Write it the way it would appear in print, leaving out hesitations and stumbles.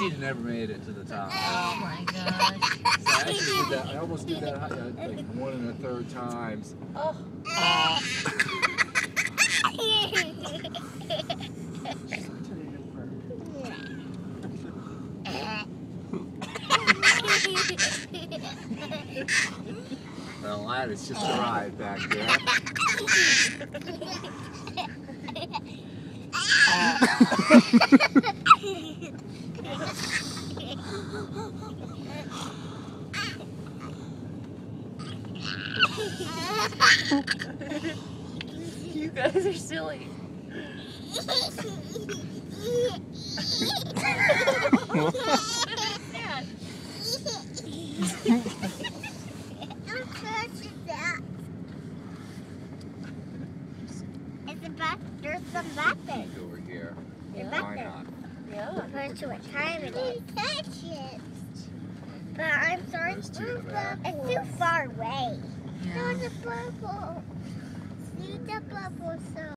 She'd never made it to the top. Oh my gosh. So I actually did that. I almost did that like 1 1/3 times. Oh. Well, that is just a ride back there. You guys are silly. There's some buttons. Over here. Yeah. Why not? Yeah. Depends what time it is. Touch it. But I'm sorry, it's too far away. Yeah. There's a bubble. See the bubble, so.